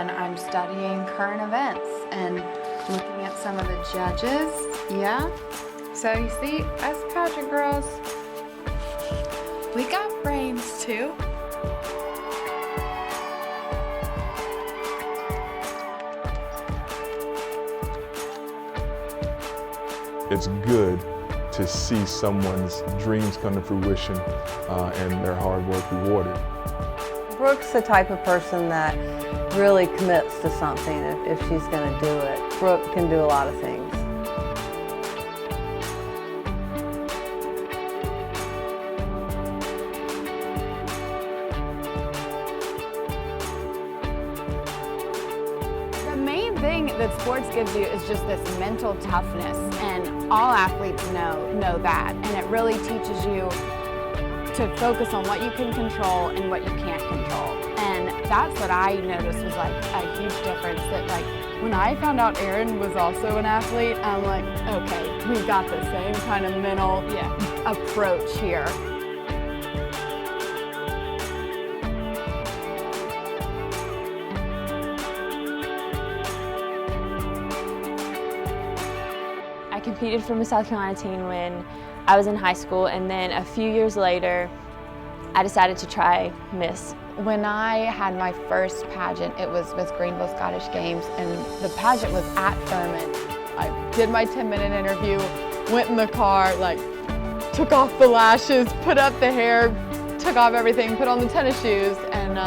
and I'm studying current events and looking at some of the judges. Yeah. So you see, us pageant girls, we got brains too. It's good to see someone's dreams come to fruition and their hard work rewarded. Brooke's the type of person that really commits to something if she's going to do it. Brooke can do a lot of things. The main thing that sports gives you is just this mental toughness, and all athletes know that, and it really teaches you to focus on what you can control and what you can't control. And that's what I noticed was like a huge difference, that like when I found out Erin was also an athlete, I'm like, okay, we've got the same kind of mental approach here. I competed for the South Carolina team when I was in high school, and then a few years later, I decided to try Miss. When I had my first pageant, it was Miss Greenville Scottish Games, and the pageant was at Furman. I did my 10-minute interview, went in the car, like took off the lashes, put up the hair, took off everything, put on the tennis shoes, and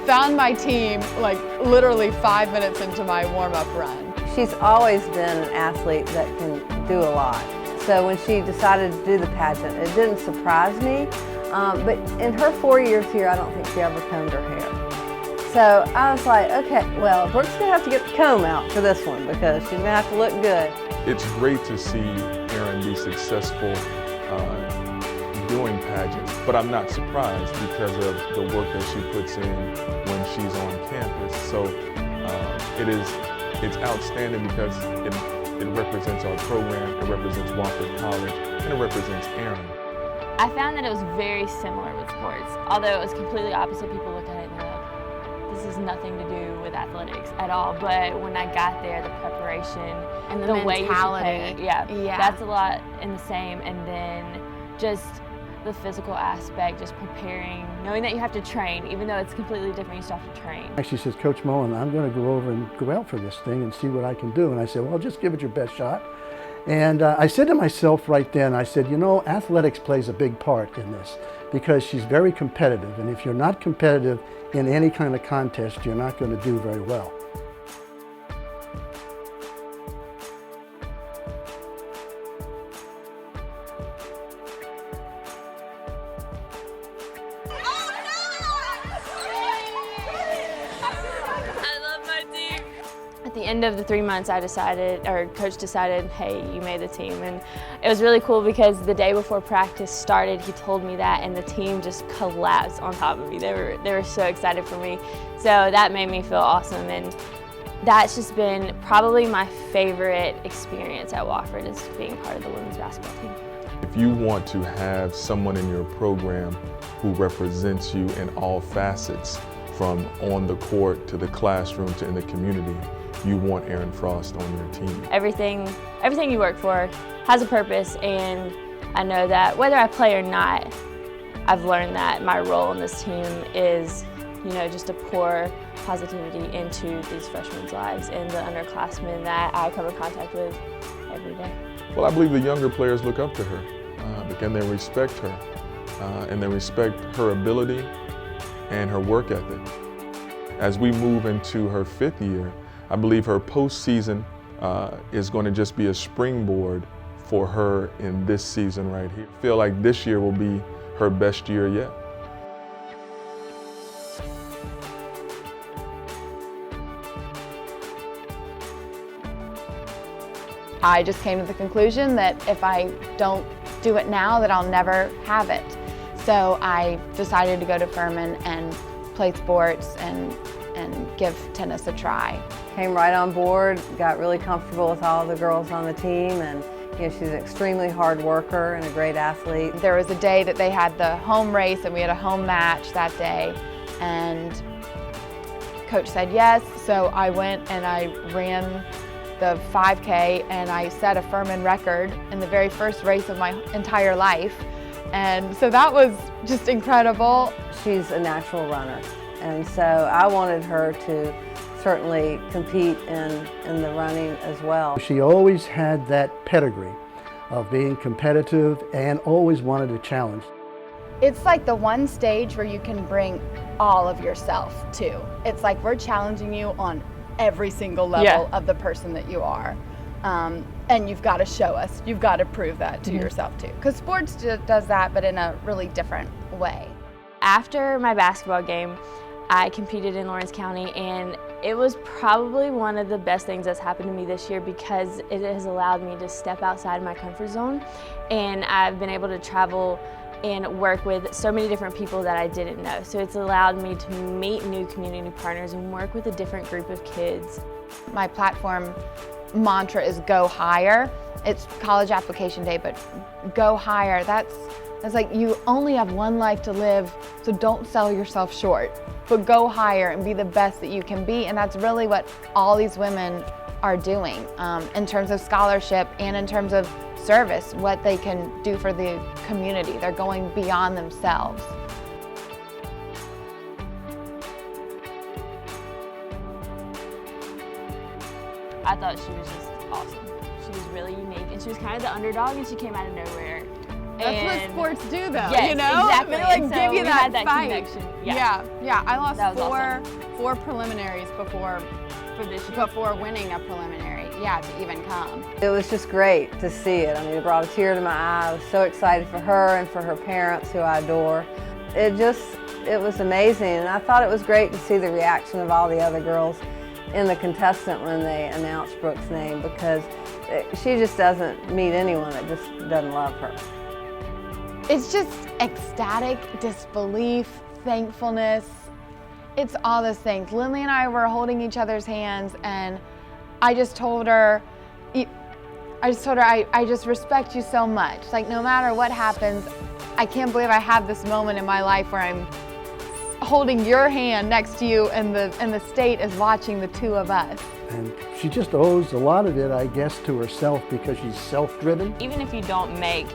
found my team like literally 5 minutes into my warm-up run. She's always been an athlete that can do a lot. So when she decided to do the pageant, it didn't surprise me. But in her 4 years here, I don't think she ever combed her hair. So I was like, okay, well, Brooke's gonna have to get the comb out for this one because she's gonna have to look good. It's great to see Erin be successful doing pageants, but I'm not surprised because of the work that she puts in when she's on campus. So it's outstanding because it represents our program, it represents Wofford College, and it represents Erin. I found that it was very similar with sports. Although it was completely opposite, people look at it and they're like, this has nothing to do with athletics at all. But when I got there, the preparation and the way you mentality, prepare, that's a lot in the same. And then just the physical aspect, just preparing, knowing that you have to train, even though it's completely different, you still have to train. She says, Coach Mullen, I'm going to go over and go out for this thing and see what I can do. And I said, well, just give it your best shot. And I said to myself right then, I said, you know, athletics plays a big part in this because she's very competitive. And if you're not competitive in any kind of contest, you're not going to do very well. At the end of the 3 months, Coach decided, hey, you made the team. And it was really cool because the day before practice started, he told me that, and the team just collapsed on top of me. They were so excited for me. So that made me feel awesome. And that's just been probably my favorite experience at Wofford, is being part of the women's basketball team. If you want to have someone in your program who represents you in all facets, from on the court to the classroom to in the community, you want Erin Frost on your team. Everything you work for has a purpose, and I know that whether I play or not, I've learned that my role in this team is, you know, just to pour positivity into these freshmen's lives and the underclassmen that I come in contact with every day. Well, I believe the younger players look up to her, and they respect her, and they respect her ability and her work ethic. As we move into her 5th year, I believe her postseason is going to just be a springboard for her in this season right here. I feel like this year will be her best year yet. I just came to the conclusion that if I don't do it now, that I'll never have it. So I decided to go to Furman and play sports and give tennis a try. Came right on board, got really comfortable with all the girls on the team, and you know, she's an extremely hard worker and a great athlete. There was a day that they had the home race and we had a home match that day, and coach said yes, so I went and I ran the 5K and I set a Furman record in the very first race of my entire life. And so that was just incredible. She's a natural runner, and so I wanted her to certainly compete in the running as well. She always had that pedigree of being competitive and always wanted a challenge. It's like the one stage where you can bring all of yourself to. It's like we're challenging you on every single level of the person that you are. And you've got to show us, you've got to prove that to yourself too. Because sports does that, but in a really different way. After my basketball game, I competed in Lawrence County, and it was probably one of the best things that's happened to me this year because it has allowed me to step outside my comfort zone, and I've been able to travel and work with so many different people that I didn't know. So it's allowed me to meet new community partners and work with a different group of kids. My platform mantra is go higher. It's college application day, but go higher. That's like you only have one life to live, so don't sell yourself short, but go higher and be the best that you can be. And that's really what all these women are doing in terms of scholarship and in terms of service, what they can do for the community. They're going beyond themselves. I thought she was just awesome. She was really unique, and she was kind of the underdog, and she came out of nowhere. That's what sports do, though. Yes, you know, exactly. they like And give so you we that had that fight. connection. Yeah. I lost That was four preliminaries before winning a preliminary. Yeah, to even come. It was just great to see it. I mean, it brought a tear to my eye. I was so excited for her and for her parents, who I adore. It was amazing, and I thought it was great to see the reaction of all the other girls in the contestant when they announced Brooke's name, because she just doesn't meet anyone that just doesn't love her. It's just ecstatic disbelief, thankfulness. It's all those things. Lindley and I were holding each other's hands, and I just told her, I just respect you so much. Like, no matter what happens, I can't believe I have this moment in my life where I'm holding your hand next to you, and the state is watching the two of us. And she just owes a lot of it, I guess, to herself because she's self-driven. Even if you don't make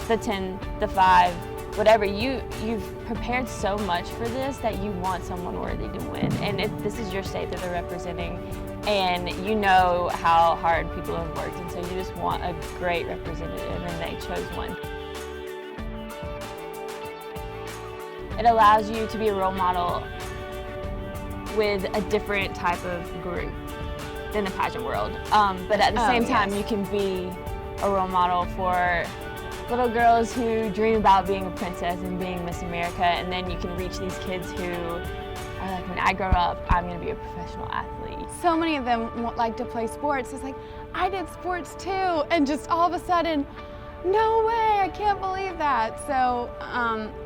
the 10, the 5, whatever, you've prepared so much for this that you want someone worthy to win. And this is your state that they're representing, and you know how hard people have worked, and so you just want a great representative, and they chose one. It allows you to be a role model with a different type of group than the pageant world. But at the same time, you can be a role model for little girls who dream about being a princess and being Miss America, and then you can reach these kids who are like, when I grow up, I'm gonna be a professional athlete. So many of them like to play sports. It's like, I did sports too, and just all of a sudden, no way, I can't believe that. So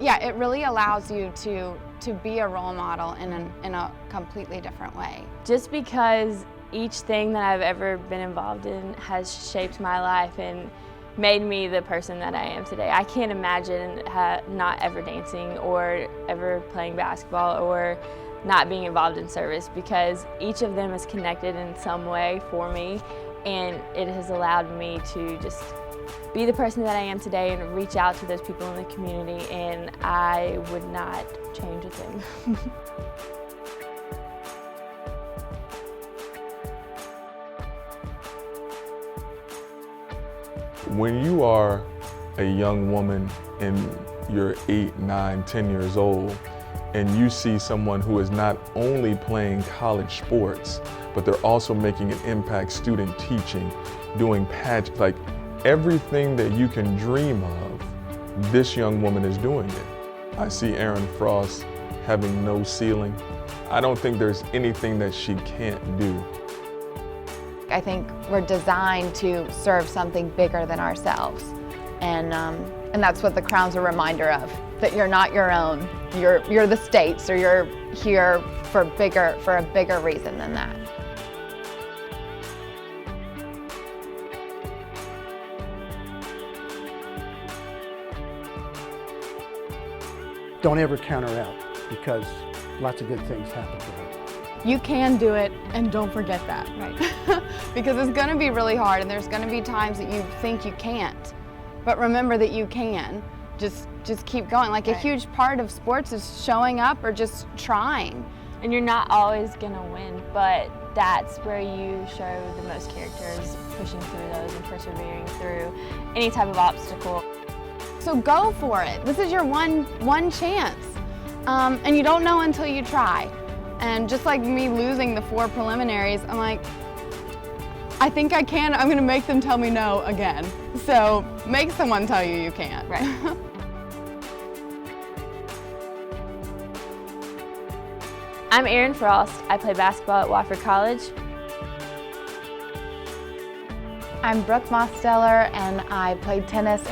yeah, it really allows you to be a role model in a completely different way. Just because each thing that I've ever been involved in has shaped my life and made me the person that I am today. I can't imagine not ever dancing or ever playing basketball or not being involved in service, because each of them is connected in some way for me, and it has allowed me to just be the person that I am today and reach out to those people in the community, and I would not change a thing. When you are a young woman and you're 8, 9, 10 years old, and you see someone who is not only playing college sports, but they're also making an impact, student teaching, doing pageants, like everything that you can dream of, this young woman is doing it. I see Erin Frost having no ceiling. I don't think there's anything that she can't do. I think we're designed to serve something bigger than ourselves. And that's what the crown's a reminder of, that you're not your own. You're the state's, or you're here for a bigger reason than that. Don't ever count her out, because lots of good things happen for her. You can do it, and don't forget that. Right. Because it's going to be really hard, and there's going to be times that you think you can't. But remember that you can. Just keep going. Like a huge part of sports is showing up or just trying. And you're not always gonna win, but that's where you show the most character, is pushing through those and persevering through any type of obstacle. So go for it. This is your one chance. And you don't know until you try. And just like me losing the 4 preliminaries, I'm like, I think I can. I'm gonna make them tell me no again. So make someone tell you you can't. Right. I'm Erin Frost. I play basketball at Wofford College. I'm Brooke Mosteller, and I played tennis in